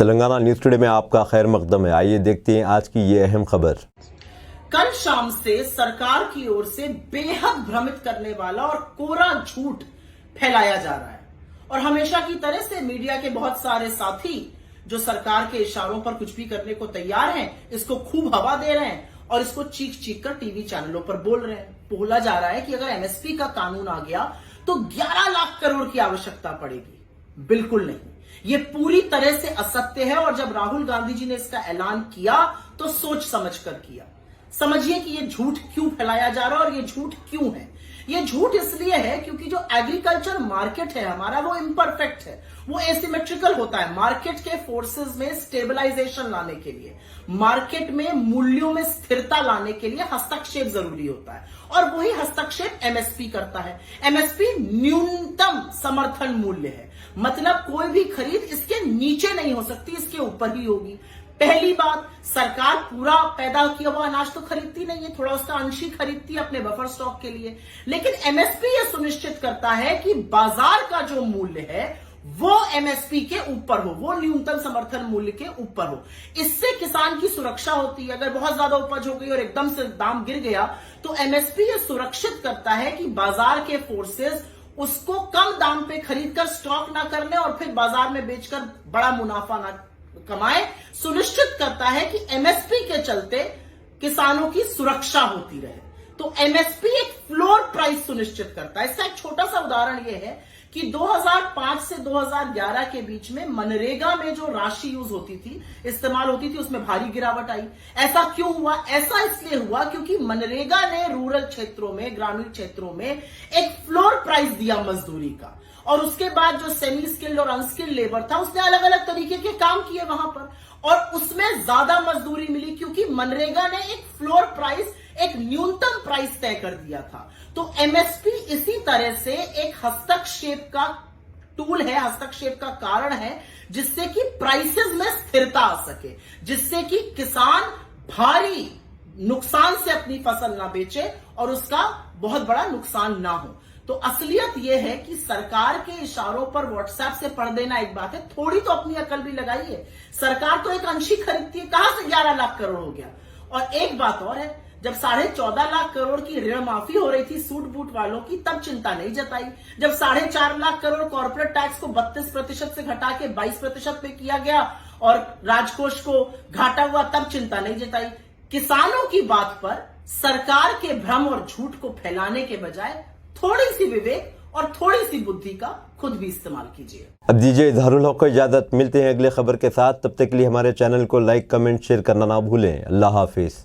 Telangana news today में आपका खैर मकदम है। आइए देखते हैं आज की ये अहम खबर। कल शाम से सरकार की ओर से बेहद भ्रमित करने वाला और कोरा झूठ फैलाया जा रहा है और हमेशा की तरह से मीडिया के बहुत सारे साथी जो सरकार के इशारों पर कुछ भी करने को तैयार हैं, इसको खूब हवा दे रहे हैं और इसको चीख चीख कर टीवी चैनलों पर बोल रहे हैं। बोला जा रहा है कि अगर एमएसपी का कानून आ गया तो 11 लाख करोड़ की आवश्यकता पड़ेगी। बिल्कुल नहीं, ये पूरी तरह से असत्य है और जब राहुल गांधी जी ने इसका ऐलान किया तो सोच समझ कर किया। समझिए कि ये झूठ क्यों फैलाया जा रहा है और ये झूठ क्यों है। ये झूठ इसलिए है क्योंकि जो एग्रीकल्चर मार्केट है हमारा वो इम्परफेक्ट है, वो एसिमेट्रिकल होता है। मार्केट के फोर्सेस में स्टेबलाइजेशन लाने के लिए, मार्केट में मूल्यों में स्थिरता लाने के लिए हस्तक्षेप जरूरी होता है और वही हस्तक्षेप एमएसपी करता है। एमएसपी न्यूनतम समर्थन मूल्य है, मतलब कोई भी खरीद इसके नीचे नहीं हो सकती, इसके ऊपर ही होगी। पहली बात, सरकार पूरा पैदा किया हुआ अनाज तो खरीदती नहीं है, थोड़ा उसका अंश ही खरीदती है अपने बफर स्टॉक के लिए। लेकिन एमएसपी यह सुनिश्चित करता है कि बाजार का जो मूल्य है वो एमएसपी के ऊपर हो, वो न्यूनतम समर्थन मूल्य के ऊपर हो। इससे किसान की सुरक्षा होती है। अगर बहुत ज्यादा उपज हो गई और एकदम से दाम गिर गया तो एमएसपी यह सुरक्षित करता है कि बाजार के फोर्सेस उसको कम दाम पे खरीदकर स्टॉक ना कर ले और फिर बाजार में बेचकर बड़ा मुनाफा ना कमाए। सुनिश्चित करता है कि एमएसपी के चलते किसानों की सुरक्षा होती रहे। तो एमएसपी एक फ्लोर प्राइस सुनिश्चित करता है। इसका एक छोटा सा उदाहरण यह है कि 2005 से 2011 के बीच में मनरेगा में जो राशि यूज होती थी, इस्तेमाल होती थी, उसमें भारी गिरावट आई। ऐसा क्यों हुआ? ऐसा इसलिए हुआ क्योंकि मनरेगा ने रूरल क्षेत्रों में, ग्रामीण क्षेत्रों में एक फ्लोर प्राइस दिया मजदूरी का और उसके बाद जो सेमी स्किल्ड और अनस्किल्ड लेबर था उसने अलग अलग तरीके के काम किए वहां पर और उसमें ज्यादा मजदूरी मिली क्योंकि मनरेगा ने एक फ्लोर प्राइस, एक न्यूनतम प्राइस तय कर दिया था। तो एमएसपी इसी तरह से एक हस्तक्षेप का टूल है, हस्तक्षेप का कारण है जिससे कि प्राइसेस में स्थिरता आ सके, जिससे कि किसान भारी नुकसान से अपनी फसल ना बेचे और उसका बहुत बड़ा नुकसान ना हो। तो असलियत यह है कि सरकार के इशारों पर व्हाट्सएप से पढ़ देना एक बात है, थोड़ी तो अपनी अकल भी लगाइए। सरकार तो एक अंशी खरीदती है, कहां से 11 लाख करोड़ हो गया। और एक बात और है, जब 14.5 लाख करोड़ की ऋण माफी हो रही थी सूट बूट वालों की, तब चिंता नहीं जताई। जब 4.5 लाख करोड़ कॉर्पोरेट टैक्स को 32% से घटा के 22% पे किया गया और राजकोष को घाटा हुआ, तब चिंता नहीं जताई। किसानों की बात पर सरकार के भ्रम और झूठ को फैलाने के बजाय थोड़ी सी विवेक और थोड़ी सी बुद्धि का खुद भी इस्तेमाल कीजिए। अब दीजिए इजहारुल हक को इजाजत। मिलते हैं अगले खबर के साथ, तब तक के लिए हमारे चैनल को लाइक, कमेंट, शेयर करना ना भूलें। अल्लाह हाफिज।